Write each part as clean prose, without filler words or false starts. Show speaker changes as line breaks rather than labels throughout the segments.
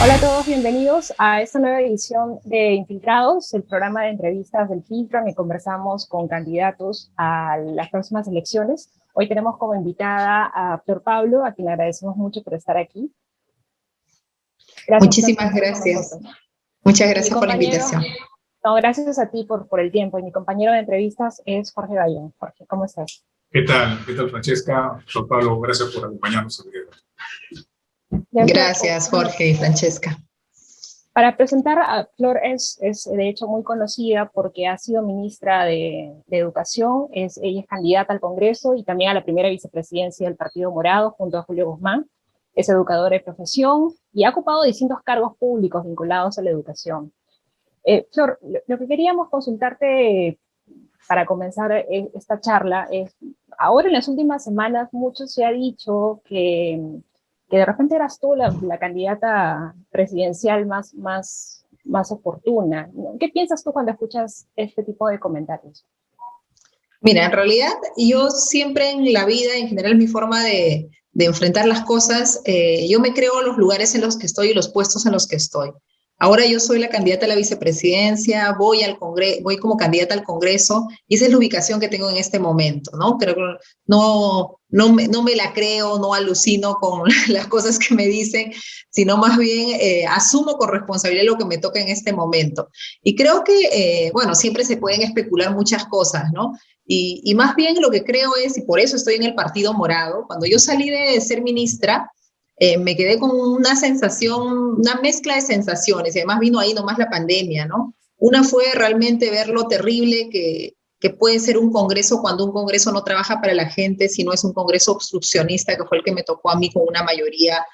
Hola a todos, bienvenidos a esta nueva edición de Infiltrados, el programa de entrevistas del Filtro, en que conversamos con candidatos a las próximas elecciones. Hoy tenemos como invitada a Flor Pablo, a quien le agradecemos mucho por estar aquí. Gracias, Flor, por
Muchísimas
estar con
gracias.
nosotros.
Muchas
Mi
gracias por la
compañero,
invitación.
no, gracias a ti por el tiempo. Y mi compañero de entrevistas es Jorge Gallón. Jorge, ¿cómo estás?
¿Qué tal? ¿Qué tal, Francesca? Juan Pablo, gracias por acompañarnos el día de hoy.
Bien, Flor,
Gracias, Jorge y Francesca.
para presentar a Flor es de hecho muy conocida porque ha sido ministra de Educación, ella es candidata al Congreso y también a la primera vicepresidencia del Partido Morado junto a Julio Guzmán. Es educadora de profesión y ha ocupado distintos cargos públicos vinculados a la educación. Flor, lo que queríamos consultarte para comenzar esta charla es, ahora en las últimas semanas mucho se ha dicho que de repente eras tú la candidata presidencial más oportuna. ¿Qué piensas tú cuando escuchas este tipo de comentarios?
Mira, en realidad yo siempre en la vida, en general mi forma de enfrentar las cosas, yo me creo los lugares en los que estoy y los puestos en los que estoy. Ahora yo soy la candidata a la vicepresidencia, voy como candidata al Congreso y esa es la ubicación que tengo en este momento, ¿no? Creo que no me la creo, no alucino con las cosas que me dicen, sino más bien asumo con responsabilidad lo que me toca en este momento. Y creo que, bueno, siempre se pueden especular muchas cosas, ¿no? Y más bien lo que creo es, y por eso estoy en el Partido Morado, cuando yo salí de ser ministra, me quedé con una sensación, una mezcla de sensaciones, y además vino ahí nomás la pandemia, ¿no? Una fue realmente ver lo terrible que puede ser un Congreso cuando un Congreso no trabaja para la gente, sino es un Congreso obstruccionista, que fue el que me tocó a mí con una mayoría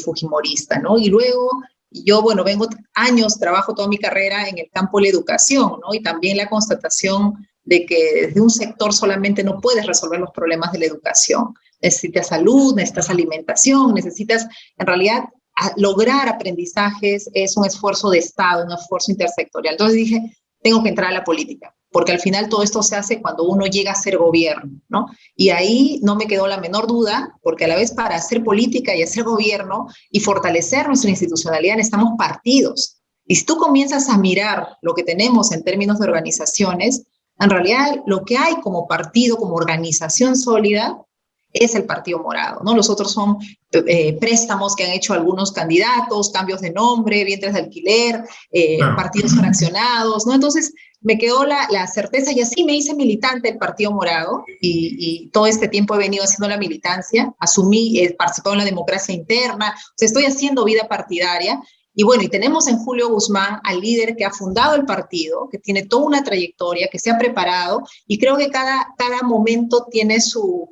fujimorista, ¿no? Y luego yo, bueno, vengo años, trabajo toda mi carrera en el campo de la educación, ¿no? Y también la constatación de que desde un sector solamente no puedes resolver los problemas de la educación. Necesitas salud, necesitas alimentación, necesitas, en realidad, lograr aprendizajes es un esfuerzo de Estado, un esfuerzo intersectorial. Entonces dije, tengo que entrar a la política, porque al final todo esto se hace cuando uno llega a ser gobierno, ¿no? Y ahí no me quedó la menor duda, porque a la vez para hacer política y hacer gobierno y fortalecer nuestra institucionalidad necesitamos partidos. Y si tú comienzas a mirar lo que tenemos en términos de organizaciones, en realidad lo que hay como partido, como organización sólida, es el Partido Morado, ¿no? Los otros son préstamos que han hecho algunos candidatos, cambios de nombre, vientres de alquiler, partidos fraccionados, ¿no? Entonces me quedó la certeza y así me hice militante del Partido Morado y todo este tiempo he venido haciendo la militancia, asumí, he participado en la democracia interna, o sea, estoy haciendo vida partidaria. Y bueno, y tenemos en Julio Guzmán al líder que ha fundado el partido, que tiene toda una trayectoria, que se ha preparado, y creo que cada momento tiene su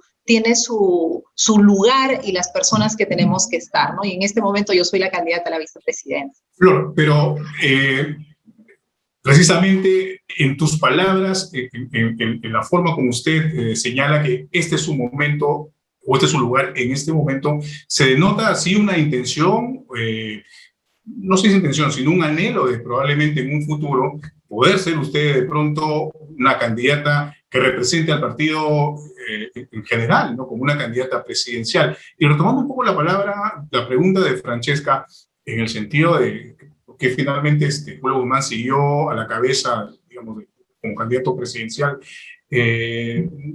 lugar y las personas que tenemos que estar, ¿no? Y en este momento yo soy la candidata a la vicepresidencia.
Flor, pero precisamente en tus palabras, en la forma como usted señala que este es su momento, o este es su lugar en este momento, se denota así una intención, no sé si intención, sino un anhelo de probablemente en un futuro poder ser usted de pronto una candidata que represente al partido en general, ¿no? Como una candidata presidencial. Y retomando un poco la pregunta de Francesca, en el sentido de que finalmente Julio Guzmán siguió a la cabeza, digamos, como candidato presidencial,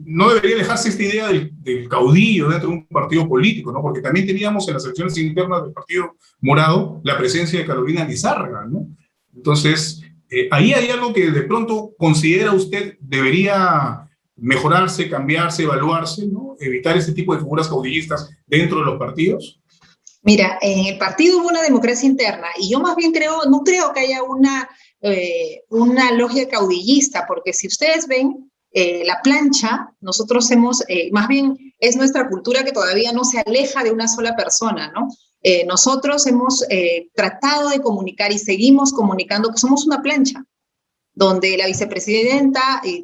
no debería dejarse esta idea del caudillo dentro de un partido político, ¿no? Porque también teníamos en las elecciones internas del Partido Morado la presencia de Carolina Lizárraga, ¿no? Entonces, ahí hay algo que de pronto considera usted debería mejorarse, cambiarse, evaluarse, ¿no? Evitar este tipo de figuras caudillistas dentro de los partidos.
Mira, en el partido hubo una democracia interna y yo más bien no creo que haya una logia caudillista, porque si ustedes ven la plancha, nosotros más bien es nuestra cultura que todavía no se aleja de una sola persona, ¿no? Nosotros hemos tratado de comunicar y seguimos comunicando que somos una plancha, donde la vicepresidenta,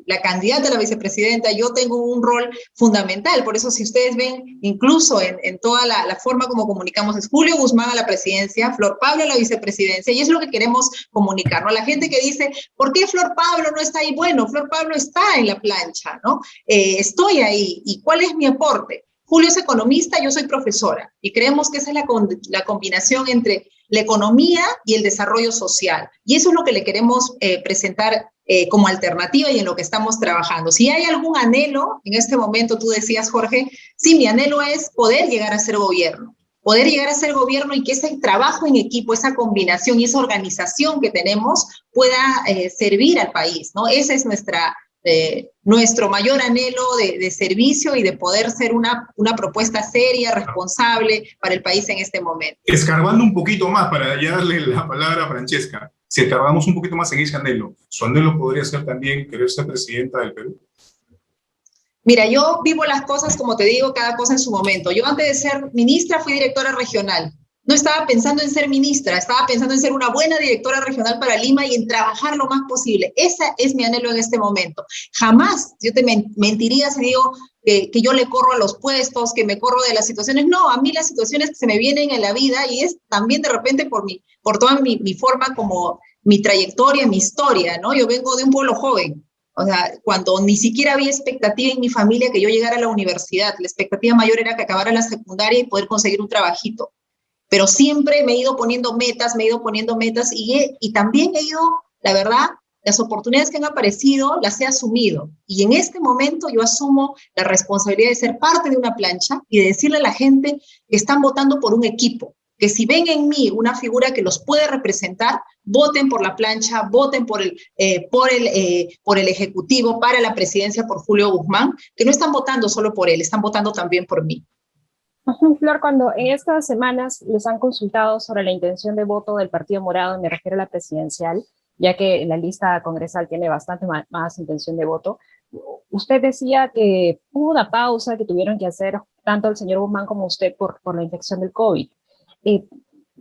la candidata a la vicepresidenta, yo tengo un rol fundamental. Por eso si ustedes ven, incluso en toda la forma como comunicamos, es Julio Guzmán a la presidencia, Flor Pablo a la vicepresidencia, y es lo que queremos comunicar, ¿no? La gente que dice, ¿por qué Flor Pablo no está ahí? Bueno, Flor Pablo está en la plancha, ¿no? Estoy ahí, ¿y cuál es mi aporte? Julio es economista, yo soy profesora, y creemos que esa es la combinación entre la economía y el desarrollo social. Y eso es lo que le queremos presentar como alternativa y en lo que estamos trabajando. Si hay algún anhelo, en este momento tú decías, Jorge, sí, mi anhelo es poder llegar a ser gobierno. Poder llegar a ser gobierno y que ese trabajo en equipo, esa combinación y esa organización que tenemos pueda servir al país, ¿no? Ese es nuestro mayor anhelo de servicio y de poder ser una propuesta seria, responsable para el país en este momento.
Escarbando un poquito más para ya darle la palabra a Francesca, si escarbamos un poquito más en ese anhelo, ¿su anhelo podría ser también querer ser presidenta del Perú?
Mira, yo vivo las cosas, como te digo, cada cosa en su momento. Yo antes de ser ministra fui directora regional. No estaba pensando en ser ministra, estaba pensando en ser una buena directora regional para Lima y en trabajar lo más posible. Ese es mi anhelo en este momento. Jamás yo te mentiría si digo que yo le corro a los puestos, que me corro de las situaciones. No, a mí las situaciones que se me vienen en la vida, y es también de repente por toda mi forma, como mi trayectoria, mi historia, ¿no? Yo vengo de un pueblo joven. O sea, cuando ni siquiera había expectativa en mi familia que yo llegara a la universidad, la expectativa mayor era que acabara la secundaria y poder conseguir un trabajito. Pero siempre me he ido poniendo metas y también he ido, la verdad, las oportunidades que han aparecido las he asumido. Y en este momento yo asumo la responsabilidad de ser parte de una plancha y de decirle a la gente que están votando por un equipo, que si ven en mí una figura que los puede representar, voten por la plancha, voten por el Ejecutivo para la presidencia por Julio Guzmán, que no están votando solo por él, están votando también por mí.
Flor, cuando en estas semanas les han consultado sobre la intención de voto del Partido Morado, me refiero a la presidencial, ya que la lista congresal tiene bastante más intención de voto, usted decía que hubo una pausa que tuvieron que hacer tanto el señor Guzmán como usted por la infección del COVID.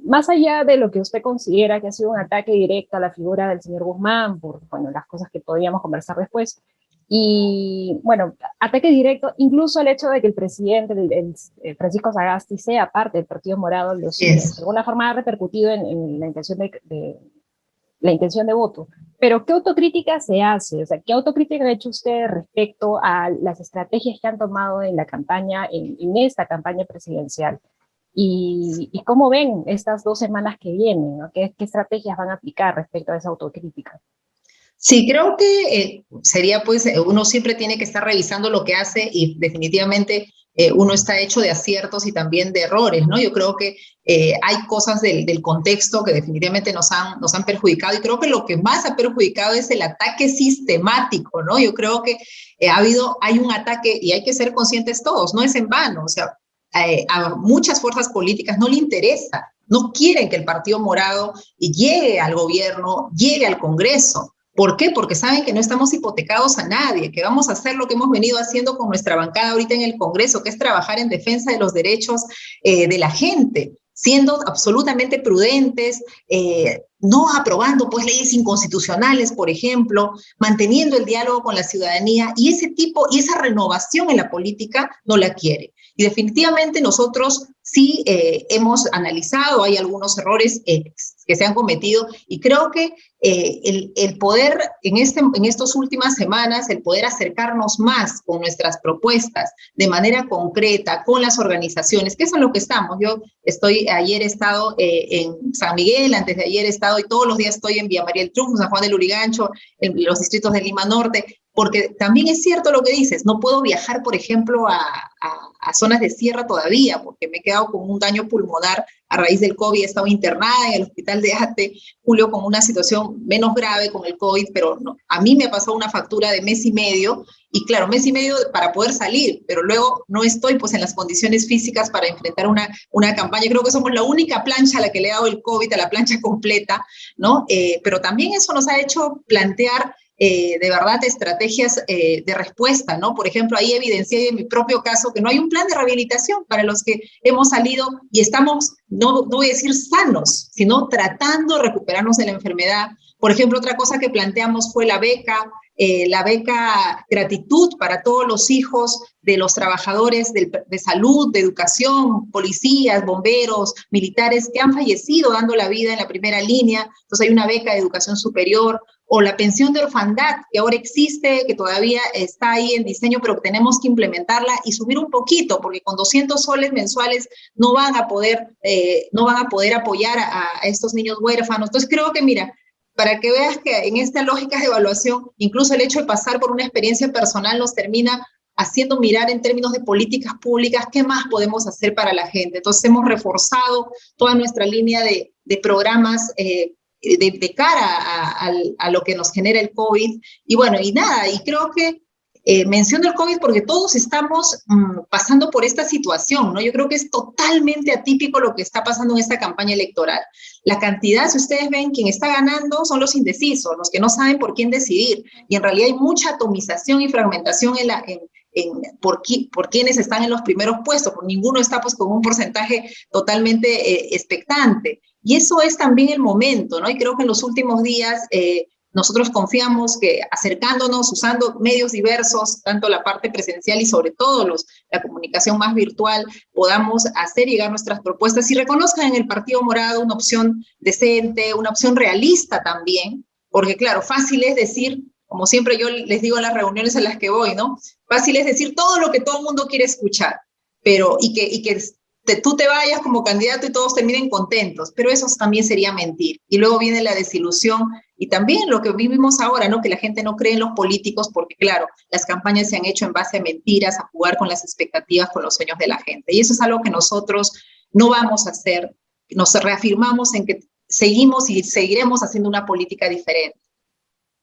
Más allá de lo que usted considera que ha sido un ataque directo a la figura del señor Guzmán, por las cosas que podríamos conversar después, y bueno, ataque directo, incluso el hecho de que el presidente, Francisco Sagasti, sea parte del Partido Morado, de alguna forma ha repercutido en la intención de voto. Pero ¿qué autocrítica se hace? O sea, ¿qué autocrítica ha hecho usted respecto a las estrategias que han tomado en la campaña, en esta campaña presidencial? ¿Y cómo ven estas 2 semanas que vienen, ¿no? ¿Qué estrategias van a aplicar respecto a esa autocrítica?
Sí, creo que sería, pues, uno siempre tiene que estar revisando lo que hace y definitivamente uno está hecho de aciertos y también de errores, ¿no? Yo creo que hay cosas del contexto que definitivamente nos han perjudicado, y creo que lo que más ha perjudicado es el ataque sistemático, ¿no? Yo creo que hay un ataque, y hay que ser conscientes todos, no es en vano, o sea, a muchas fuerzas políticas no le interesa, no quieren que el Partido Morado llegue al gobierno, llegue al Congreso. ¿Por qué? Porque saben que no estamos hipotecados a nadie, que vamos a hacer lo que hemos venido haciendo con nuestra bancada ahorita en el Congreso, que es trabajar en defensa de los derechos de la gente, siendo absolutamente prudentes, no aprobando pues leyes inconstitucionales, por ejemplo, manteniendo el diálogo con la ciudadanía, y esa renovación en la política no la quiere. Y definitivamente nosotros sí hemos analizado, hay algunos errores que se han cometido, y creo que el poder en estas últimas semanas, el poder acercarnos más con nuestras propuestas de manera concreta, con las organizaciones, que es en lo que estamos. Yo ayer he estado en San Miguel, antes de ayer he estado, y todos los días estoy en Villa María del Triunfo, San Juan del Lurigancho, en los distritos de Lima Norte, porque también es cierto lo que dices, no puedo viajar, por ejemplo, a zonas de sierra todavía, porque me he quedado con un daño pulmonar a raíz del COVID, he estado internada en el hospital de Ate, Julio, con una situación menos grave con el COVID, pero no, a mí me ha pasado una factura de 1 mes y medio, y claro, 1 mes y medio para poder salir, pero luego no estoy pues en las condiciones físicas para enfrentar una campaña. Creo que somos la única plancha a la que le ha dado el COVID, a la plancha completa, ¿no? Pero también eso nos ha hecho plantear de verdad estrategias de respuesta, ¿no? Por ejemplo, ahí evidencié en mi propio caso que no hay un plan de rehabilitación para los que hemos salido y estamos, no voy a decir sanos, sino tratando de recuperarnos de la enfermedad. Por ejemplo, otra cosa que planteamos fue la beca gratitud para todos los hijos de los trabajadores de salud, de educación, policías, bomberos, militares que han fallecido dando la vida en la primera línea. Entonces hay una beca de educación superior. o la pensión de orfandad, que ahora existe, que todavía está ahí en diseño, pero que tenemos que implementarla y subir un poquito, porque con 200 soles mensuales no van a poder apoyar a estos niños huérfanos. Entonces creo que, mira, para que veas que en esta lógica de evaluación, incluso el hecho de pasar por una experiencia personal nos termina haciendo mirar en términos de políticas públicas qué más podemos hacer para la gente. Entonces hemos reforzado toda nuestra línea de programas de cara a lo que nos genera el COVID. Y bueno, y nada, y creo que menciono el COVID porque todos estamos pasando por esta situación, ¿no? Yo creo que es totalmente atípico lo que está pasando en esta campaña electoral. La cantidad, si ustedes ven, quien está ganando son los indecisos, los que no saben por quién decidir. Y en realidad hay mucha atomización y fragmentación por quienes están en los primeros puestos, porque ninguno está pues con un porcentaje totalmente expectante. Y eso es también el momento, ¿no? Y creo que en los últimos días nosotros confiamos que acercándonos, usando medios diversos, tanto la parte presencial y sobre todo la comunicación más virtual, podamos hacer llegar nuestras propuestas y reconozcan en el Partido Morado una opción decente, una opción realista también, porque claro, fácil es decir, como siempre yo les digo en las reuniones a las que voy, ¿no? Fácil es decir todo lo que todo el mundo quiere escuchar, pero y que tú te vayas como candidato y todos terminen contentos, pero eso también sería mentir. Y luego viene la desilusión y también lo que vivimos ahora, ¿no? Que la gente no cree en los políticos porque, claro, las campañas se han hecho en base a mentiras, a jugar con las expectativas, con los sueños de la gente. Y eso es algo que nosotros no vamos a hacer. Nos reafirmamos en que seguimos y seguiremos haciendo una política diferente.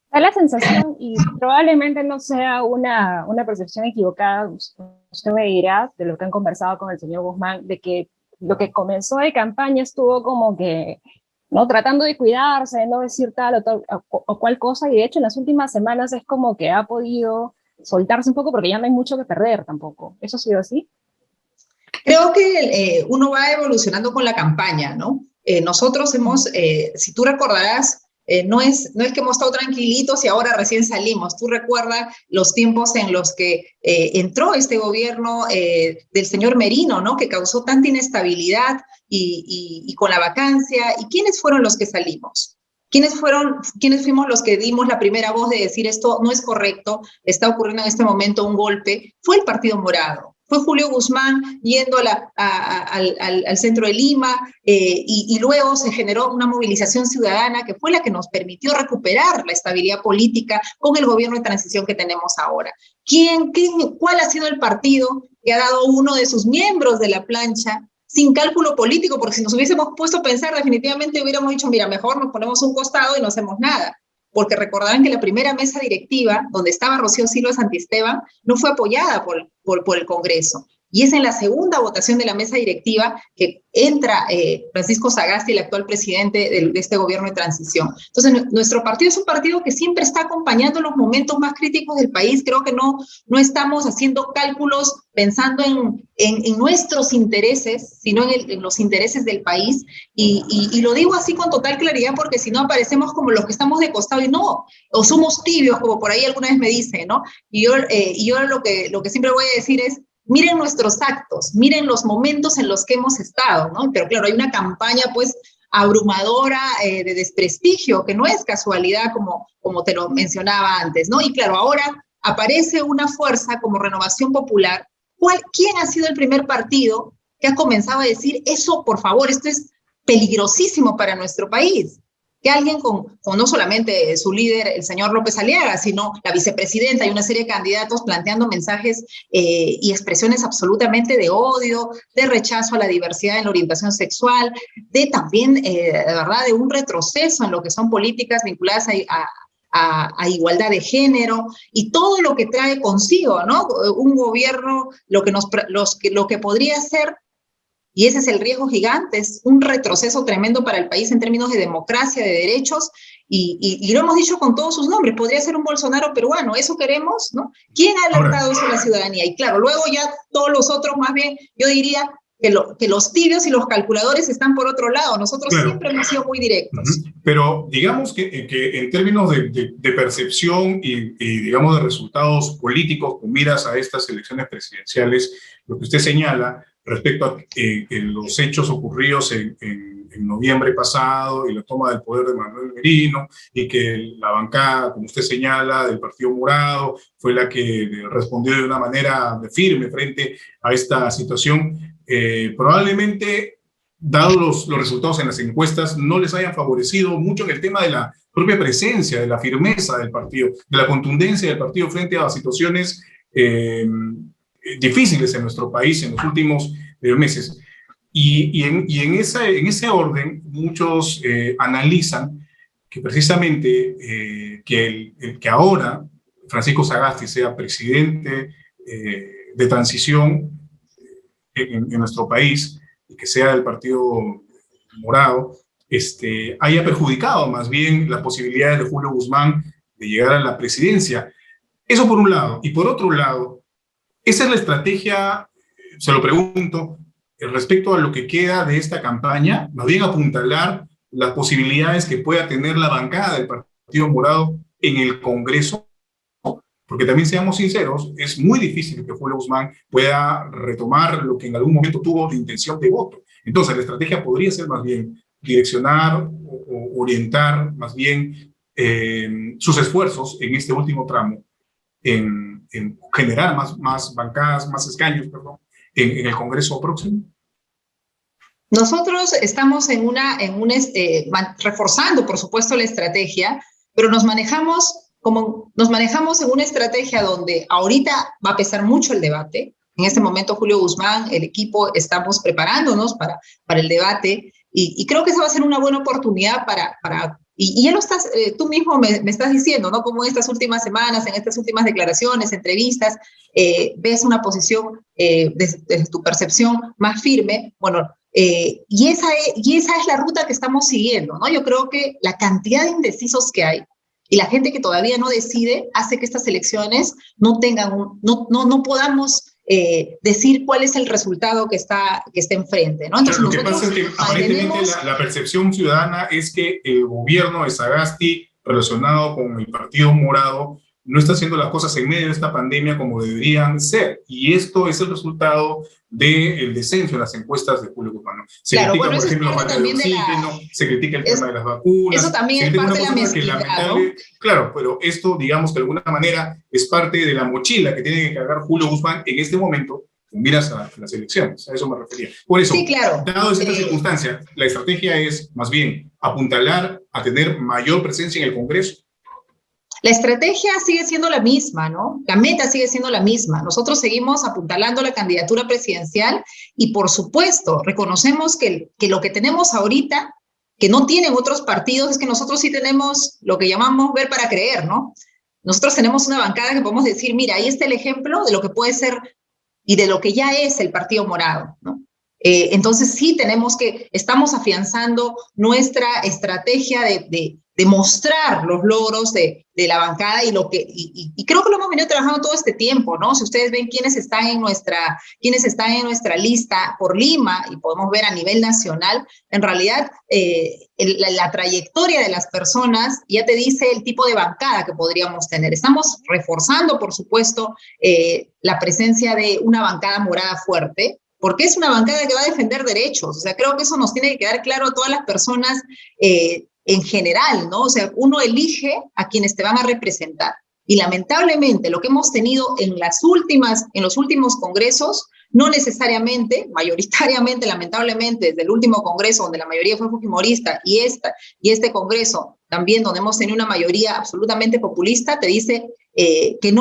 Da la sensación, y probablemente no sea una percepción equivocada, usted me dirá, de lo que han conversado con el señor Guzmán, de que lo que comenzó de campaña estuvo como que, ¿no? Tratando de cuidarse, de no decir tal o cual cosa, y de hecho en las últimas semanas es como que ha podido soltarse un poco porque ya no hay mucho que perder tampoco. ¿Eso ha sido así?
Creo que uno va evolucionando con la campaña, ¿no? Nosotros hemos, si tú recordarás, no es que hemos estado tranquilitos y ahora recién salimos. Tú recuerdas los tiempos en los que entró este gobierno del señor Merino, ¿no? Que causó tanta inestabilidad y con la vacancia. ¿Y quiénes fueron los que salimos? ¿Quiénes fuimos los que dimos la primera voz de decir esto no es correcto, está ocurriendo en este momento un golpe? Fue el Partido Morado. Fue Julio Guzmán yendo al centro de Lima y luego se generó una movilización ciudadana que fue la que nos permitió recuperar la estabilidad política con el gobierno de transición que tenemos ahora. ¿Cuál ha sido el partido que ha dado uno de sus miembros de la plancha sin cálculo político? Porque si nos hubiésemos puesto a pensar, definitivamente hubiéramos dicho, mira, mejor nos ponemos un costado y no hacemos nada. Porque recordarán que la primera mesa directiva, donde estaba Rocío Silva Santisteban, no fue apoyada por el Congreso. Y es en la segunda votación de la mesa directiva que entra Francisco Sagasti, el actual presidente de este gobierno de transición. Entonces, nuestro partido es un partido que siempre está acompañando los momentos más críticos del país. Creo que no estamos haciendo cálculos pensando en nuestros intereses, sino en los intereses del país. Y lo digo así con total claridad porque si no aparecemos como los que estamos de costado y no, o somos tibios, como por ahí alguna vez me dicen, ¿no? Y yo lo que siempre voy a decir es, miren nuestros actos, miren los momentos en los que hemos estado, ¿no? Pero claro, hay una campaña pues abrumadora de desprestigio, que no es casualidad como te lo mencionaba antes, ¿no? Y claro, ahora aparece una fuerza como Renovación Popular. ¿Quién ha sido el primer partido que ha comenzado a decir eso, por favor, esto es peligrosísimo para nuestro país? Que alguien con no solamente su líder, el señor López Aliaga, sino la vicepresidenta y una serie de candidatos planteando mensajes y expresiones absolutamente de odio, de rechazo a la diversidad en la orientación sexual, de también, de verdad, de un retroceso en lo que son políticas vinculadas a igualdad de género y todo lo que trae consigo, ¿no? Un gobierno, lo que podría ser. Y ese es el riesgo gigante, es un retroceso tremendo para el país en términos de democracia, de derechos, y lo hemos dicho con todos sus nombres, podría ser un Bolsonaro peruano, ¿eso queremos? ¿No? ¿Quién ha alertado eso a la ciudadanía? Y claro, luego ya todos los otros, más bien, yo diría que los tibios y los calculadores están por otro lado, nosotros siempre hemos sido muy directos.
Pero digamos que en términos de percepción y digamos de resultados políticos con miras a estas elecciones presidenciales, lo que usted señala, respecto a los hechos ocurridos en noviembre pasado y la toma del poder de Manuel Merino, y que la bancada, como usted señala, del Partido Morado fue la que respondió de una manera firme frente a esta situación. Probablemente, dados los resultados en las encuestas, no les hayan favorecido mucho en el tema de la propia presencia, de la firmeza del partido, de la contundencia del partido frente a situaciones difíciles en nuestro país en los últimos meses. Y en ese orden, muchos analizan que precisamente que ahora Francisco Sagasti sea presidente de transición en nuestro país, y que sea del Partido Morado, haya perjudicado más bien las posibilidades de Julio Guzmán de llegar a la presidencia. Eso por un lado. Y por otro lado, esa es la estrategia, se lo pregunto, respecto a lo que queda de esta campaña, más bien apuntalar las posibilidades que pueda tener la bancada del Partido Morado en el Congreso, porque también seamos sinceros, es muy difícil que Julio Guzmán pueda retomar lo que en algún momento tuvo de intención de voto. Entonces, la estrategia podría ser más bien direccionar o orientar más bien sus esfuerzos en este último tramo en generar más bancadas, más escaños, perdón, en el Congreso próximo.
Nosotros estamos reforzando, por supuesto, la estrategia, pero nos manejamos en una estrategia donde ahorita va a pesar mucho el debate. En este momento, Julio Guzmán, el equipo, estamos preparándonos para el debate, y creo que esa va a ser una buena oportunidad y ya lo estás, tú mismo me estás diciendo, ¿no? Como en estas últimas semanas, en estas últimas declaraciones, entrevistas, ves una posición desde tu percepción más firme. Bueno, y esa es la ruta que estamos siguiendo, ¿no? Yo creo que la cantidad de indecisos que hay y la gente que todavía no decide hace que estas elecciones no podamos decir cuál es el resultado que está enfrente, ¿no?
Entonces, lo que pasa es que aparentemente la percepción ciudadana es que el gobierno de Sagasti, relacionado con el Partido Morado, no está haciendo las cosas en medio de esta pandemia como deberían ser. Y esto es el resultado del descenso en las encuestas de Julio Guzmán. Se critica, por ejemplo, la falta de oxígeno, se critica el tema de las vacunas.
Eso también es parte de la mezquindad, ¿no?
Claro, pero esto, digamos que de alguna manera es parte de la mochila que tiene que cargar Julio Guzmán en este momento, con miras a las elecciones. A eso me refería. Por eso,
sí, claro,
dado esta circunstancia, la estrategia es más bien apuntalar a tener mayor presencia en el Congreso.
La estrategia sigue siendo la misma, ¿no? La meta sigue siendo la misma. Nosotros seguimos apuntalando la candidatura presidencial y, por supuesto, reconocemos que lo que tenemos ahorita, que no tienen otros partidos, es que nosotros sí tenemos lo que llamamos ver para creer, ¿no? Nosotros tenemos una bancada que podemos decir, mira, ahí está el ejemplo de lo que puede ser y de lo que ya es el Partido Morado, ¿no? Entonces sí estamos afianzando nuestra estrategia de mostrar los logros de la bancada y creo que lo hemos venido trabajando todo este tiempo, ¿no? Si ustedes ven quiénes están en nuestra lista por Lima, y podemos ver a nivel nacional, en realidad la trayectoria de las personas ya te dice el tipo de bancada que podríamos tener. Estamos reforzando, por supuesto, la presencia de una bancada morada fuerte, porque es una bancada que va a defender derechos. O sea, creo que eso nos tiene que quedar claro a todas las personas en general, ¿no? O sea, uno elige a quienes te van a representar. Y lamentablemente lo que hemos tenido en los últimos congresos, no necesariamente, mayoritariamente, lamentablemente, desde el último congreso donde la mayoría fue fujimorista y este congreso también donde hemos tenido una mayoría absolutamente populista, te dice que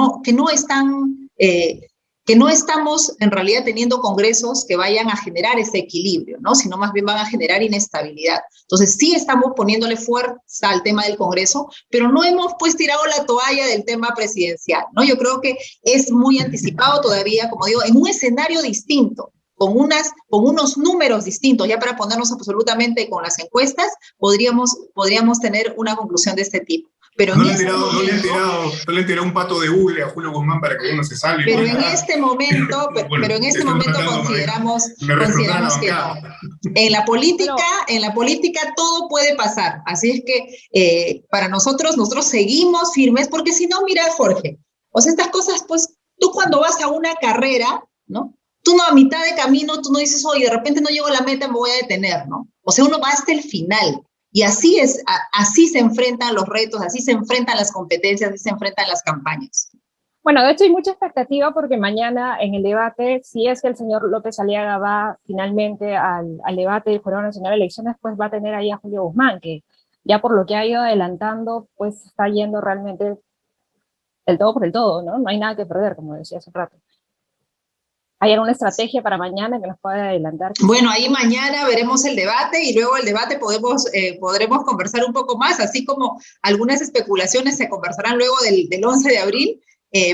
no estamos en realidad teniendo congresos que vayan a generar ese equilibrio, ¿no? Sino más bien van a generar inestabilidad. Entonces sí estamos poniéndole fuerza al tema del Congreso, pero no hemos pues tirado la toalla del tema presidencial, ¿no? Yo creo que es muy anticipado todavía, como digo, en un escenario distinto, con unos números distintos, ya para ponernos absolutamente con las encuestas, podríamos tener una conclusión de este tipo. Pero
no le han tirado un pato de hule a Julio Guzmán para que uno se salve.
Pero en este momento, consideramos que no. En la política todo puede pasar. Así es que para nosotros seguimos firmes, porque si no, mira, Jorge, o sea, estas cosas, pues, tú cuando vas a una carrera, ¿no? tú no a mitad de camino, tú no dices, oye, de repente no llego a la meta, me voy a detener, ¿no? O sea, uno va hasta el final. Y así es, así se enfrentan los retos, así se enfrentan las competencias, así se enfrentan las campañas.
Bueno, de hecho hay mucha expectativa porque mañana en el debate, si es que el señor López Aliaga va finalmente al debate del Jurado Nacional de Elecciones, pues va a tener ahí a Julio Guzmán, que ya por lo que ha ido adelantando, pues está yendo realmente el todo por el todo, ¿no? No hay nada que perder, como decía hace rato. ¿Hay alguna estrategia para mañana que nos pueda adelantar?
Bueno, ahí mañana veremos el debate y luego el debate podremos conversar un poco más, así como algunas especulaciones se conversarán luego del 11 de abril,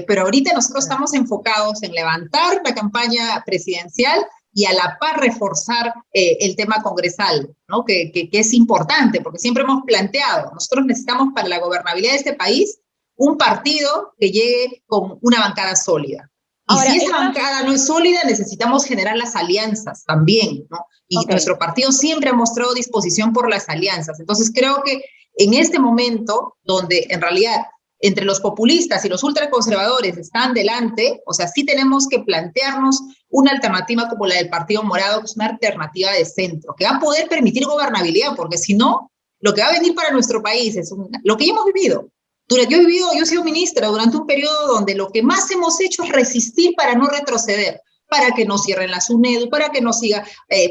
pero ahorita nosotros estamos enfocados en levantar la campaña presidencial y a la par reforzar el tema congresal, ¿no? Que es importante, porque siempre hemos planteado, nosotros necesitamos para la gobernabilidad de este país un partido que llegue con una bancada sólida. Y ahora, si esa bancada no es sólida, necesitamos generar las alianzas también, ¿no? Y nuestro partido siempre ha mostrado disposición por las alianzas. Entonces creo que en este momento, donde en realidad entre los populistas y los ultraconservadores están delante, o sea, sí tenemos que plantearnos una alternativa como la del Partido Morado, que es una alternativa de centro, que va a poder permitir gobernabilidad, porque si no, lo que va a venir para nuestro país es lo que ya hemos vivido. Yo he sido ministra durante un periodo donde lo que más hemos hecho es resistir para no retroceder, para que no cierren la SUNEDU, para que no siga,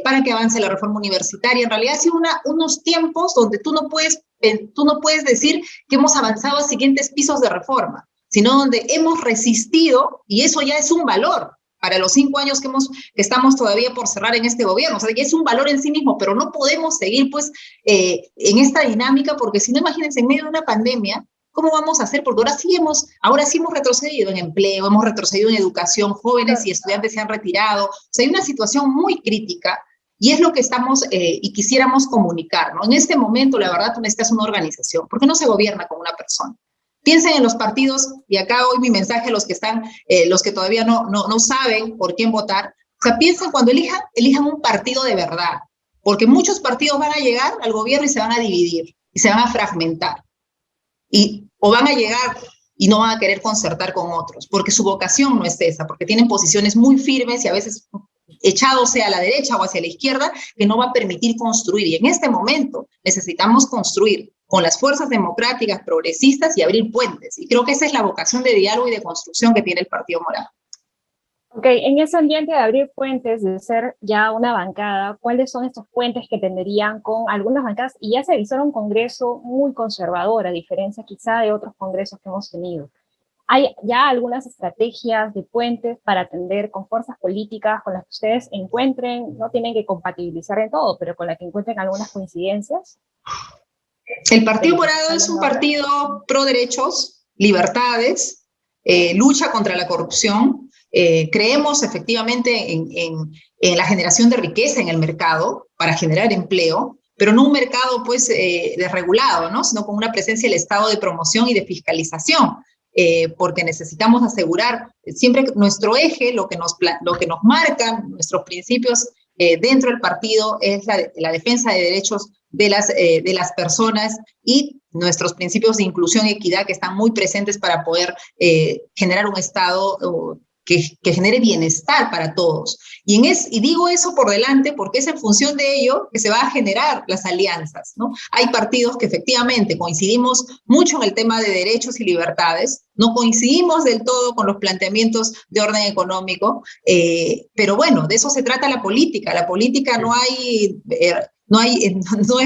para que avance la reforma universitaria. En realidad ha sido unos tiempos donde tú no puedes decir que hemos avanzado a siguientes pisos de reforma, sino donde hemos resistido, y eso ya es un valor para los 5 años que estamos todavía por cerrar en este gobierno. O sea, que es un valor en sí mismo, pero no podemos seguir pues en esta dinámica, porque si no, imagínense, en medio de una pandemia, ¿cómo vamos a hacer? Porque ahora sí hemos retrocedido en empleo, hemos retrocedido en educación, jóvenes y estudiantes se han retirado. O sea, hay una situación muy crítica y es lo que estamos y quisiéramos comunicar, ¿no? En este momento, la verdad, tú necesitas una organización, porque no se gobierna con una persona. Piensen en los partidos, y acá hoy mi mensaje a los que están, los que todavía no saben por quién votar, o sea, piensen cuando elijan un partido de verdad, porque muchos partidos van a llegar al gobierno y se van a dividir, y se van a fragmentar. O van a llegar y no van a querer concertar con otros, porque su vocación no es esa, porque tienen posiciones muy firmes y a veces echados sea a la derecha o hacia la izquierda, que no va a permitir construir. Y en este momento necesitamos construir con las fuerzas democráticas, progresistas y abrir puentes. Y creo que esa es la vocación de diálogo y de construcción que tiene el Partido Morado.
Ok, en ese ambiente de abrir puentes, de ser ya una bancada, ¿cuáles son estos puentes que tendrían con algunas bancadas? Y ya se avisó un congreso muy conservador, a diferencia quizá de otros congresos que hemos tenido. ¿Hay ya algunas estrategias de puentes para atender con fuerzas políticas con las que ustedes encuentren? No tienen que compatibilizar en todo, pero con las que encuentren algunas coincidencias.
El Partido Morado es un partido pro derechos, libertades, lucha contra la corrupción. Creemos efectivamente en la generación de riqueza en el mercado para generar empleo, pero no un mercado pues desregulado, ¿no? Sino con una presencia del Estado de promoción y de fiscalización, porque necesitamos asegurar siempre nuestro eje, lo que nos marcan nuestros principios dentro del partido es la defensa de derechos de las personas y nuestros principios de inclusión y equidad que están muy presentes para poder generar un Estado que genere bienestar para todos. Y digo eso por delante porque es en función de ello que se va a generar las alianzas, ¿no? Hay partidos que efectivamente coincidimos mucho en el tema de derechos y libertades, no coincidimos del todo con los planteamientos de orden económico, pero bueno, de eso se trata la política. La política no es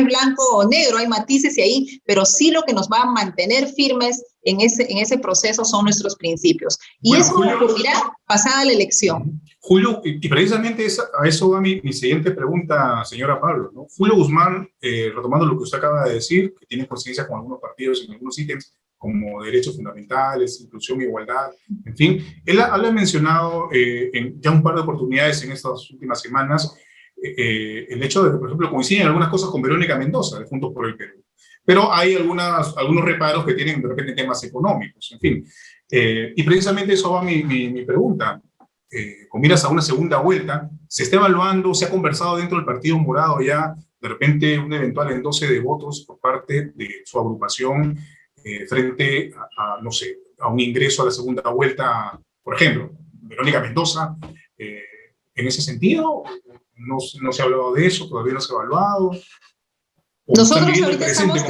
blanco o negro, hay matices y ahí, pero sí lo que nos va a mantener firmes en ese proceso son nuestros principios. Y bueno, eso Julio, ocurrirá pasada la elección.
Julio, y precisamente a eso va mi siguiente pregunta, señora Pablo, ¿no? Julio Guzmán, retomando lo que usted acaba de decir, que tiene coincidencia con algunos partidos en algunos ítems, como derechos fundamentales, inclusión, igualdad, en fin, él ha mencionado en ya un par de oportunidades en estas últimas semanas el hecho de que, por ejemplo, coinciden algunas cosas con Verónica Mendoza, de Juntos por el Perú. Pero hay algunos reparos que tienen de repente temas económicos, en fin. Y precisamente eso va mi pregunta. Con miras a una segunda vuelta, ¿se está evaluando, se ha conversado dentro del Partido Morado ya, de repente, un eventual endose de votos por parte de su agrupación frente no sé, a un ingreso a la segunda vuelta, por ejemplo, Verónica Mendoza, en ese sentido? ¿No se ha hablado de eso? ¿Todavía no se ha evaluado?
Nosotros ahorita estamos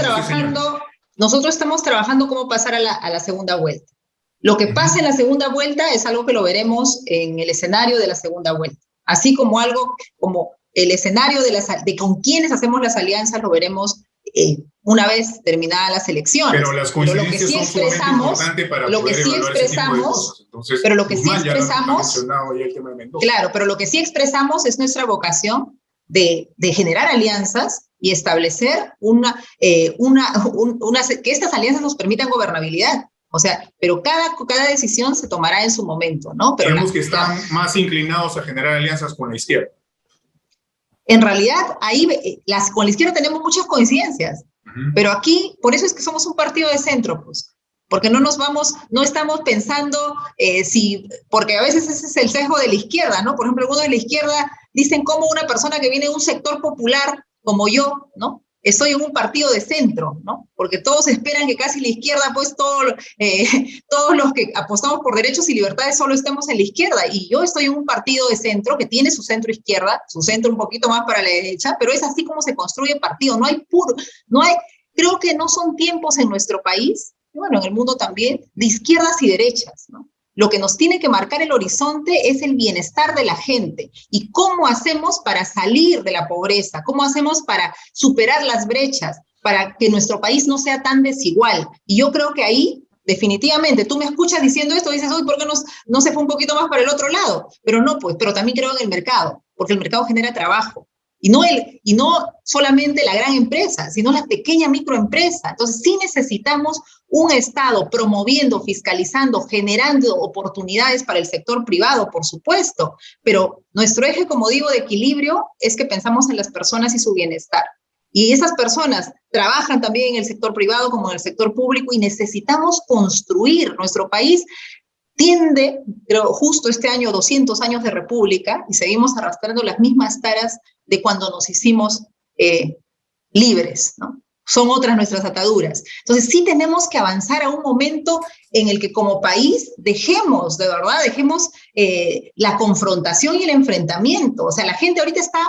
trabajando cómo pasar a la segunda vuelta. Lo que pasa en la segunda vuelta es algo que lo veremos en el escenario de la segunda vuelta. Así como algo como el escenario de con quiénes hacemos las alianzas lo veremos una vez terminadas las elecciones.
Pero las coincidencias son sumamente importantes para poder evaluar ese tipo de cosas. Entonces,
pero lo que sí expresamos,
ya el tema de Mendoza.
claro, pero lo que sí expresamos es nuestra vocación de generar alianzas y establecer que estas alianzas nos permitan gobernabilidad. O sea, pero cada decisión se tomará en su momento, ¿no? Pero
digamos que están más inclinados a generar alianzas con la izquierda.
En realidad, con la izquierda tenemos muchas coincidencias, pero aquí, por eso es que somos un partido de centro, pues, porque no estamos pensando porque a veces ese es el sesgo de la izquierda, ¿no? Por ejemplo, algunos de la izquierda dicen cómo una persona que viene de un sector popular como yo, ¿no? Estoy en un partido de centro, ¿no? Porque todos esperan que casi la izquierda, pues todos los que apostamos por derechos y libertades solo estemos en la izquierda. Y yo estoy en un partido de centro que tiene su centro izquierda, su centro un poquito más para la derecha, pero es así como se construye partido. Creo que no son tiempos en nuestro país, y bueno, en el mundo también, de izquierdas y derechas, ¿no? Lo que nos tiene que marcar el horizonte es el bienestar de la gente y cómo hacemos para salir de la pobreza, cómo hacemos para superar las brechas, para que nuestro país no sea tan desigual. Y yo creo que ahí, definitivamente, tú me escuchas diciendo esto, dices, uy, ¿por qué no se fue un poquito más para el otro lado? Pero no, pues, pero también creo en el mercado, porque el mercado genera trabajo. Y no solamente la gran empresa, sino la pequeña microempresa. Entonces, sí necesitamos un Estado promoviendo, fiscalizando, generando oportunidades para el sector privado, por supuesto. Pero nuestro eje, como digo, de equilibrio es que pensamos en las personas y su bienestar. Y esas personas trabajan también en el sector privado como en el sector público y necesitamos construir nuestro país. Tiende, creo, justo este año, 200 años de república y seguimos arrastrando las mismas taras de cuando nos hicimos libres, ¿no? Son otras nuestras ataduras. Entonces sí tenemos que avanzar a un momento en el que como país dejemos la confrontación y el enfrentamiento. O sea, la gente ahorita está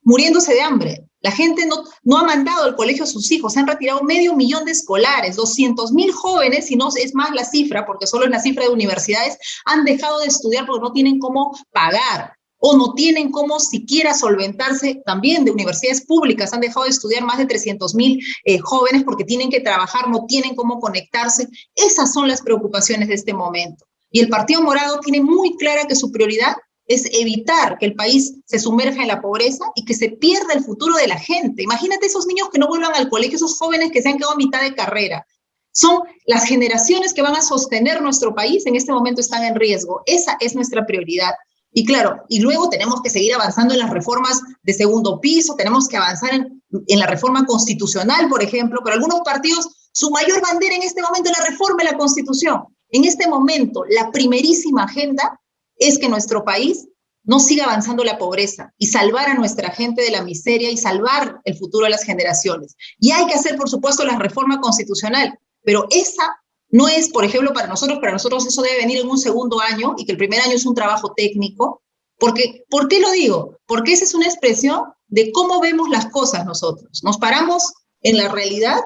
muriéndose de hambre. La gente no ha mandado al colegio a sus hijos, se han retirado 500.000 de escolares, 200.000 jóvenes, si no es más la cifra, porque solo es la cifra de universidades, han dejado de estudiar porque no tienen cómo pagar o no tienen cómo siquiera solventarse. También de universidades públicas han dejado de estudiar más de 300.000 jóvenes porque tienen que trabajar, no tienen cómo conectarse. Esas son las preocupaciones de este momento. Y el Partido Morado tiene muy clara que su prioridad es evitar que el país se sumerja en la pobreza y que se pierda el futuro de la gente. Imagínate esos niños que no vuelvan al colegio, esos jóvenes que se han quedado a mitad de carrera. Son las generaciones que van a sostener nuestro país, en este momento están en riesgo. Esa es nuestra prioridad. Y claro, y luego tenemos que seguir avanzando en las reformas de segundo piso, tenemos que avanzar en la reforma constitucional, por ejemplo, pero algunos partidos, su mayor bandera en este momento es la reforma de la Constitución. En este momento, la primerísima agenda es que nuestro país no siga avanzando la pobreza y salvar a nuestra gente de la miseria y salvar el futuro de las generaciones. Y hay que hacer, por supuesto, la reforma constitucional, pero esa no es, por ejemplo, para nosotros eso debe venir en un segundo año y que el primer año es un trabajo técnico. ¿Por qué lo digo? Porque esa es una expresión de cómo vemos las cosas nosotros. Nos paramos en la realidad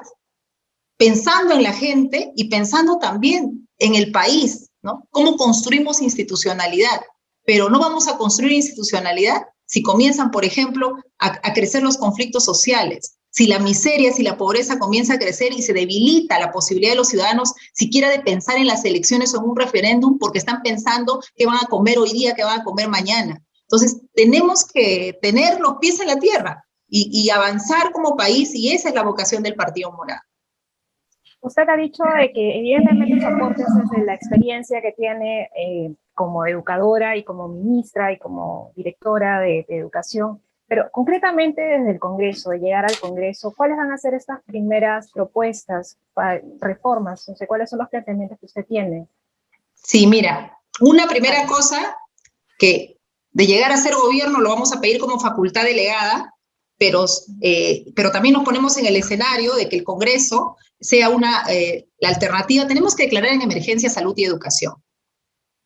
pensando en la gente y pensando también en el país, ¿no? Cómo construimos institucionalidad, pero no vamos a construir institucionalidad si comienzan, por ejemplo, a crecer los conflictos sociales, si la miseria, si la pobreza comienza a crecer y se debilita la posibilidad de los ciudadanos siquiera de pensar en las elecciones o en un referéndum porque están pensando qué van a comer hoy día, qué van a comer mañana. Entonces, tenemos que tener los pies en la tierra y avanzar como país, y esa es la vocación del Partido Morado.
Usted ha dicho de que evidentemente sus aportes desde la experiencia que tiene como educadora y como ministra y como directora de educación, pero concretamente desde el Congreso, de llegar al Congreso, ¿cuáles van a ser estas primeras propuestas, reformas? No sé, ¿cuáles son los planteamientos que usted tiene?
Sí, mira, una primera cosa que de llegar a ser gobierno lo vamos a pedir como facultad delegada, pero también nos ponemos en el escenario de que el Congreso sea la alternativa. Tenemos que declarar en emergencia salud y educación.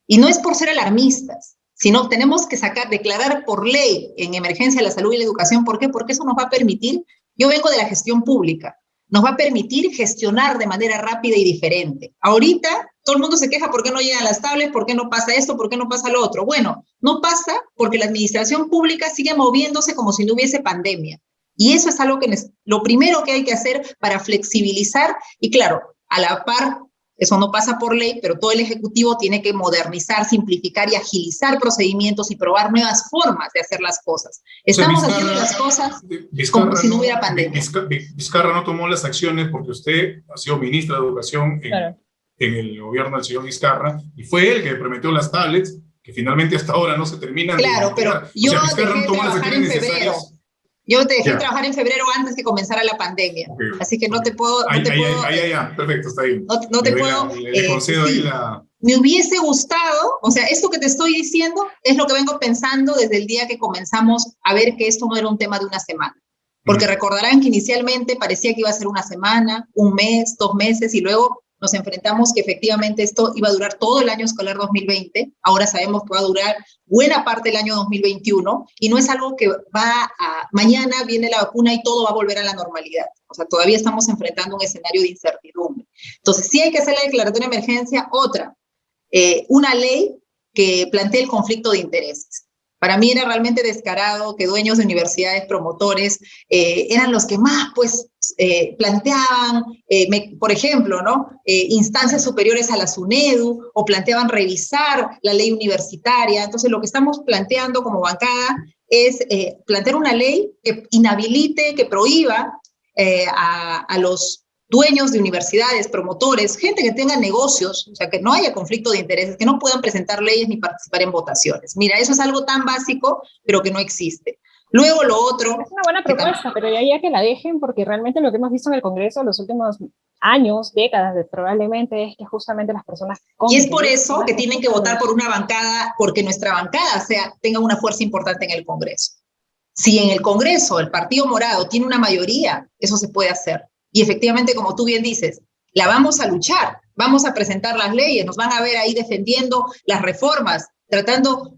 Y no es por ser alarmistas, sino tenemos que declarar por ley en emergencia la salud y la educación. ¿Por qué? Porque eso nos va a permitir, yo vengo de la gestión pública, nos va a permitir gestionar de manera rápida y diferente. Ahorita todo el mundo se queja por qué no llegan las tablets, por qué no pasa esto, por qué no pasa lo otro. Bueno, no pasa porque la administración pública sigue moviéndose como si no hubiese pandemia. Y eso es algo que lo primero que hay que hacer para flexibilizar y claro, a la par, eso no pasa por ley, pero todo el Ejecutivo tiene que modernizar, simplificar y agilizar procedimientos y probar nuevas formas de hacer las cosas. Estamos haciendo las cosas como si no hubiera pandemia.
Vizcarra no tomó las acciones porque usted ha sido ministra de Educación en el gobierno del señor Vizcarra y fue él que prometió las tablets que finalmente hasta ahora no se terminan.
Claro, pero yo dejé de trabajar en febrero. Yo te dejé trabajar en febrero antes que comenzara la pandemia, así que no te puedo...
Perfecto, está bien.
No te puedo...
Le concedo ahí la...
Me hubiese gustado, o sea, esto que te estoy diciendo es lo que vengo pensando desde el día que comenzamos a ver que esto no era un tema de una semana. Porque recordarán que inicialmente parecía que iba a ser una semana, un mes, 2 meses, y luego nos enfrentamos que efectivamente esto iba a durar todo el año escolar 2020, ahora sabemos que va a durar buena parte del año 2021, y no es algo que mañana viene la vacuna y todo va a volver a la normalidad. O sea, todavía estamos enfrentando un escenario de incertidumbre. Entonces, sí hay que hacer la declaración de emergencia. Otra, una ley que plantee el conflicto de intereses. Para mí era realmente descarado que dueños de universidades, promotores, eran los que más pues, planteaban, por ejemplo, ¿no? Instancias superiores a la SUNEDU, o planteaban revisar la ley universitaria. Entonces, lo que estamos planteando como bancada es plantear una ley que inhabilite, que prohíba a los dueños de universidades, promotores, gente que tenga negocios, o sea, que no haya conflicto de intereses, que no puedan presentar leyes ni participar en votaciones. Mira, eso es algo tan básico, pero que no existe. Luego lo otro...
Es una buena propuesta, pero de ahí a que la dejen, porque realmente lo que hemos visto en el Congreso en los últimos años, décadas probablemente, es que justamente las personas...
Y es por eso que tienen que votar por una bancada, porque nuestra bancada tenga una fuerza importante en el Congreso. Si en el Congreso el Partido Morado tiene una mayoría, eso se puede hacer. Y efectivamente, como tú bien dices, la vamos a luchar, vamos a presentar las leyes, nos van a ver ahí defendiendo las reformas, tratando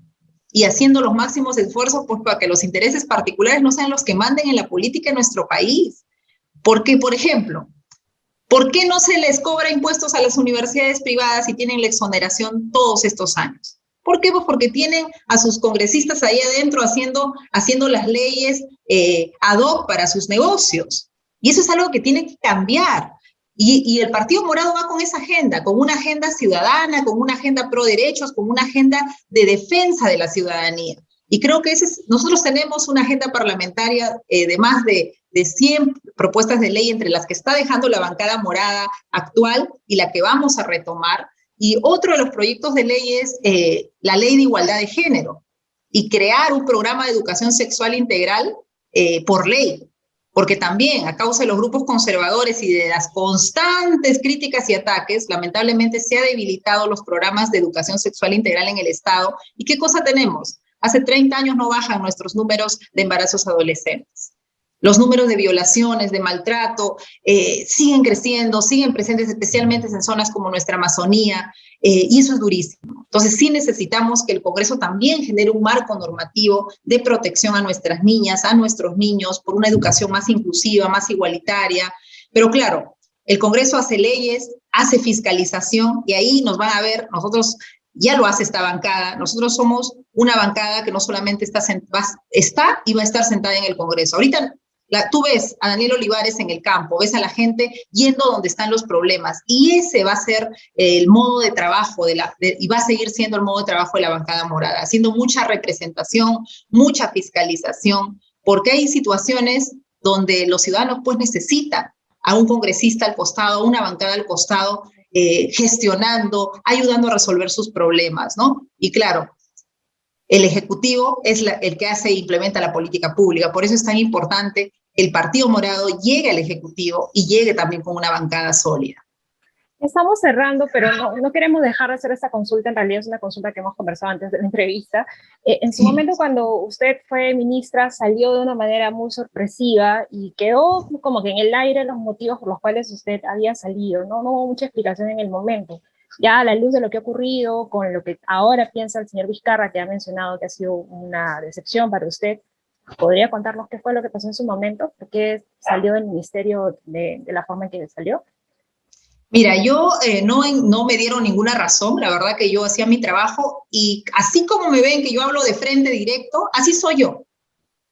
y haciendo los máximos esfuerzos pues, para que los intereses particulares no sean los que manden en la política en nuestro país. Porque, por ejemplo, ¿por qué no se les cobra impuestos a las universidades privadas y tienen la exoneración todos estos años? ¿Por qué? Pues porque tienen a sus congresistas ahí adentro haciendo las leyes ad hoc para sus negocios. Y eso es algo que tiene que cambiar. Y el Partido Morado va con esa agenda, con una agenda ciudadana, con una agenda pro derechos, con una agenda de defensa de la ciudadanía. Y creo que nosotros tenemos una agenda parlamentaria de más de 100 propuestas de ley, entre las que está dejando la bancada morada actual y la que vamos a retomar. Y otro de los proyectos de ley es la ley de igualdad de género y crear un programa de educación sexual integral por ley. Porque también, a causa de los grupos conservadores y de las constantes críticas y ataques, lamentablemente se han debilitado los programas de educación sexual integral en el Estado. ¿Y qué cosa tenemos? Hace 30 años no bajan nuestros números de embarazos adolescentes. Los números de violaciones, de maltrato, siguen creciendo, siguen presentes especialmente en zonas como nuestra Amazonía, y eso es durísimo. Entonces sí necesitamos que el Congreso también genere un marco normativo de protección a nuestras niñas, a nuestros niños, por una educación más inclusiva, más igualitaria. Pero claro, el Congreso hace leyes, hace fiscalización, y ahí nos van a ver, nosotros ya lo hace esta bancada, nosotros somos una bancada que no solamente está y va a estar sentada en el Congreso. Ahorita tú ves a Daniel Olivares en el campo, ves a la gente yendo donde están los problemas, y ese va a ser el modo de trabajo y va a seguir siendo el modo de trabajo de la bancada morada, haciendo mucha representación, mucha fiscalización, porque hay situaciones donde los ciudadanos pues necesitan a un congresista al costado, a una bancada al costado, gestionando, ayudando a resolver sus problemas, ¿no? Y claro, el Ejecutivo es el que hace e implementa la política pública. Por eso es tan importante que el Partido Morado llegue al Ejecutivo y llegue también con una bancada sólida.
Estamos cerrando, pero no queremos dejar de hacer esta consulta. En realidad es una consulta que hemos conversado antes de la entrevista. En su momento, cuando usted fue ministra, salió de una manera muy sorpresiva y quedó como que en el aire los motivos por los cuales usted había salido. No hubo mucha explicación en el momento. Ya a la luz de lo que ha ocurrido, con lo que ahora piensa el señor Vizcarra, que ha mencionado que ha sido una decepción para usted, ¿podría contarnos qué fue lo que pasó en su momento? ¿Por qué salió del ministerio de la forma en que salió?
Mira, yo no me dieron ninguna razón, la verdad que yo hacía mi trabajo y así como me ven que yo hablo de frente directo, así soy yo.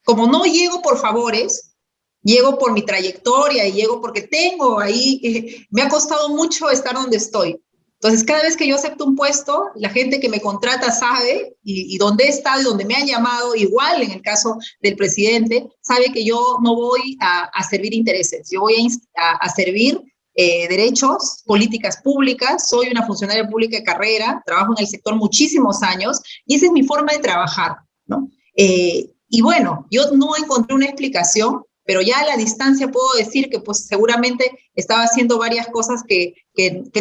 Como no llego por favores, llego por mi trayectoria y llego porque tengo ahí, me ha costado mucho estar donde estoy. Entonces, cada vez que yo acepto un puesto, la gente que me contrata sabe y dónde he estado y dónde me han llamado, igual en el caso del presidente, sabe que yo no voy a servir intereses, yo voy a servir derechos, políticas públicas, soy una funcionaria pública de carrera, trabajo en el sector muchísimos años y esa es mi forma de trabajar, ¿no? Y bueno, yo no encontré una explicación, pero ya a la distancia puedo decir que pues seguramente estaba haciendo varias cosas que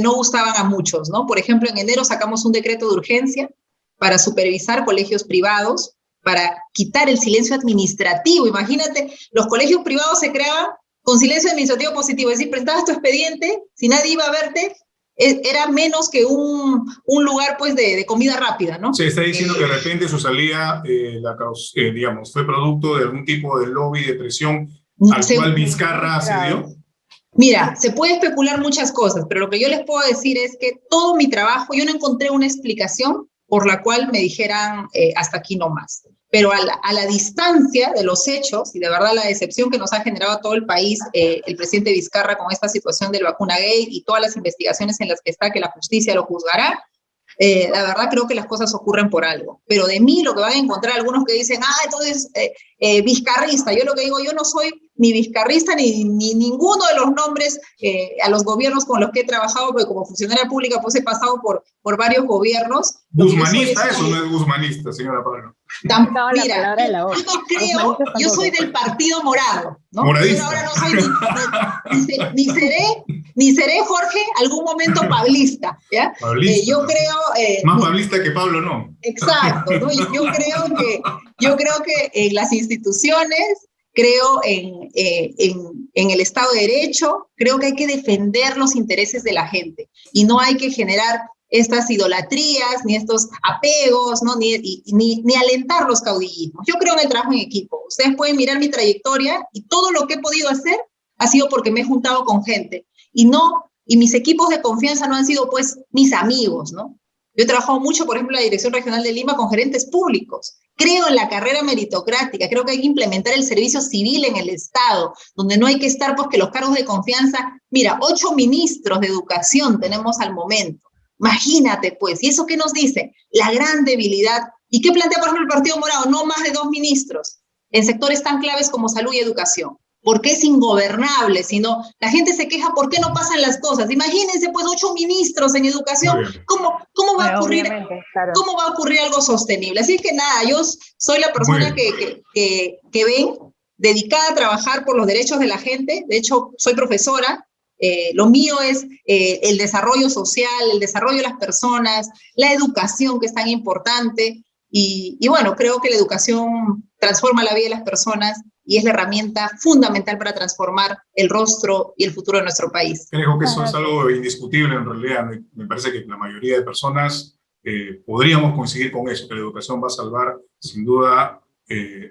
no gustaban a muchos, ¿no? Por ejemplo, en enero sacamos un decreto de urgencia para supervisar colegios privados, para quitar el silencio administrativo. Imagínate, los colegios privados se creaban con silencio administrativo positivo, es decir, presentabas tu expediente, si nadie iba a verte, era menos que un lugar pues de comida rápida, ¿no?
Se está diciendo que de repente su salida, digamos, fue producto de algún tipo de lobby, de presión al cual Vizcarra accedió.
Mira, se puede especular muchas cosas, pero lo que yo les puedo decir es que todo mi trabajo, yo no encontré una explicación por la cual me dijeran hasta aquí no más. Pero a la distancia de los hechos y de verdad la decepción que nos ha generado a todo el país el presidente Vizcarra con esta situación del vacunagate y todas las investigaciones en las que está, que la justicia lo juzgará, la verdad creo que las cosas ocurren por algo. Pero de mí lo que van a encontrar algunos que dicen, entonces vizcarrista, yo lo que digo, yo no soy ni vizcarrista ni ninguno de los nombres a los gobiernos con los que he trabajado, porque como funcionaria pública pues he pasado por varios gobiernos.
¿Guzmanista eso no es guzmanista, señora Pablo?
Mira, yo soy del Partido Morado, ¿no?
Moradista.
Yo ahora no soy ni seré, Jorge, algún momento pablista, ¿ya?
Pablista,
yo creo...
más pablista que Pablo, ¿no?
Exacto, ¿no? Yo creo que en las instituciones, creo en el Estado de Derecho, creo que hay que defender los intereses de la gente y no hay que generar estas idolatrías, ni estos apegos, ¿no? ni alentar los caudillismos. Yo creo en el trabajo en equipo. Ustedes pueden mirar mi trayectoria y todo lo que he podido hacer ha sido porque me he juntado con gente. Y mis equipos de confianza no han sido, pues, mis amigos, ¿no? Yo he trabajado mucho, por ejemplo, en la Dirección Regional de Lima con gerentes públicos. Creo en la carrera meritocrática, creo que hay que implementar el servicio civil en el Estado, donde no hay que estar, pues, que los cargos de confianza... Mira, 8 ministros de educación tenemos al momento. Imagínate, pues, ¿y eso qué nos dice? La gran debilidad. ¿Y qué plantea, por ejemplo, el Partido Morado? No más de 2 ministros en sectores tan claves como salud y educación. Porque es ingobernable, sino la gente se queja por qué no pasan las cosas. Imagínense, pues, 8 ministros en educación. ¿Cómo va a ocurrir? Claro. ¿Cómo va a ocurrir algo sostenible? Así que nada, yo soy la persona que ven dedicada a trabajar por los derechos de la gente. De hecho, soy profesora. Lo mío es el desarrollo social, el desarrollo de las personas, la educación, que es tan importante. Y bueno, creo que la educación transforma la vida de las personas y es la herramienta fundamental para transformar el rostro y el futuro de nuestro país.
Creo que eso es algo indiscutible en realidad. Me parece que la mayoría de personas podríamos coincidir con eso, que la educación va a salvar sin duda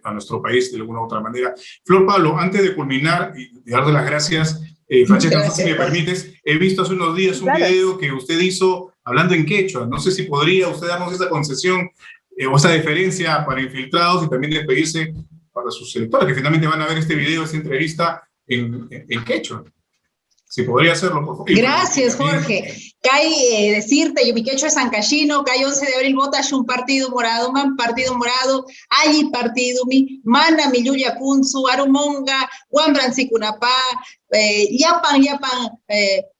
a nuestro país de alguna u otra manera. Flor Pablo, antes de culminar y darle las gracias, Francesca, no sé si me permites, he visto hace unos días un video que usted hizo hablando en quechua. No sé si podría usted darnos esa concesión o esa deferencia para infiltrados y también despedirse para sus electores, que finalmente van a ver este video, esta entrevista en quechua. Si podría hacerlo, por favor.
Gracias, Jorge. Cai decirte, yo mi quechua es Ancashino, Cai 11 de abril votas un partido morado, man partido morado, allí partido mi, mana mi yuya kunzu, arumonga, guambransi kunapá,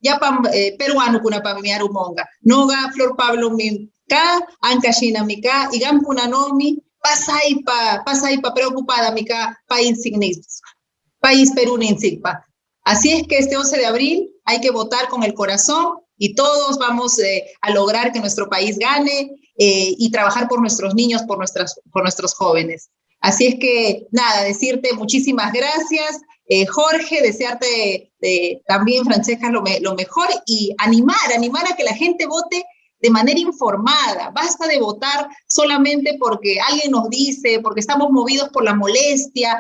yapan peruano kunapá mi arumonga, noga Flor Pablo mi ka, Ancashina mi ka, igan punanomi, pasaipa preocupada mi ka, país Perú ninsigpa. Así es que este 11 de abril hay que votar con el corazón y todos vamos a lograr que nuestro país gane y trabajar por nuestros niños, por nuestros jóvenes. Así es que, nada, decirte muchísimas gracias Jorge, desearte también, Francesca, lo mejor y animar a que la gente vote de manera informada. Basta de votar solamente porque alguien nos dice, porque estamos movidos por la molestia.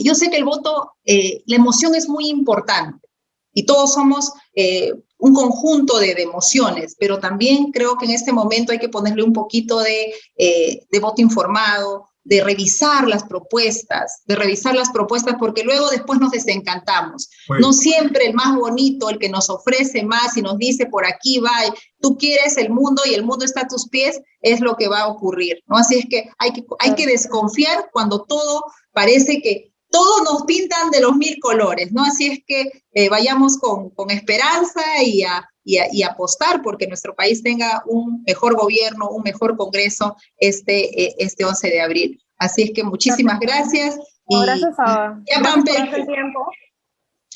Yo sé que el voto, la emoción es muy importante y todos somos un conjunto de emociones, pero también creo que en este momento hay que ponerle un poquito de voto informado, de revisar las propuestas, porque luego después nos desencantamos. No siempre el más bonito, el que nos ofrece más y nos dice por aquí va, tú quieres el mundo y el mundo está a tus pies, es lo que va a ocurrir, ¿no? Así es que hay que desconfiar cuando todo parece que todos nos pintan de los 1000 colores, ¿no? Así es que vayamos con esperanza y apostar porque nuestro país tenga un mejor gobierno, un mejor Congreso este 11 de abril. Así es que muchísimas gracias.
Gracias por darte el tiempo.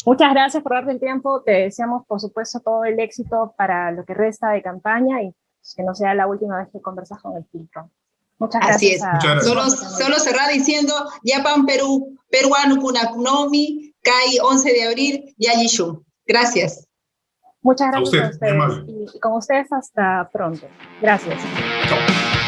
Muchas gracias por darte el tiempo. Te deseamos, por supuesto, todo el éxito para lo que resta de campaña y que no sea la última vez que conversas con el filtro. Muchas gracias.
Así es. Solo cerrar diciendo, Yapan Perú, peruano kunakunomi, Kai 11 de abril, Yayishun. Gracias.
Muchas gracias a ustedes. Y con ustedes hasta pronto. Gracias.
Chao.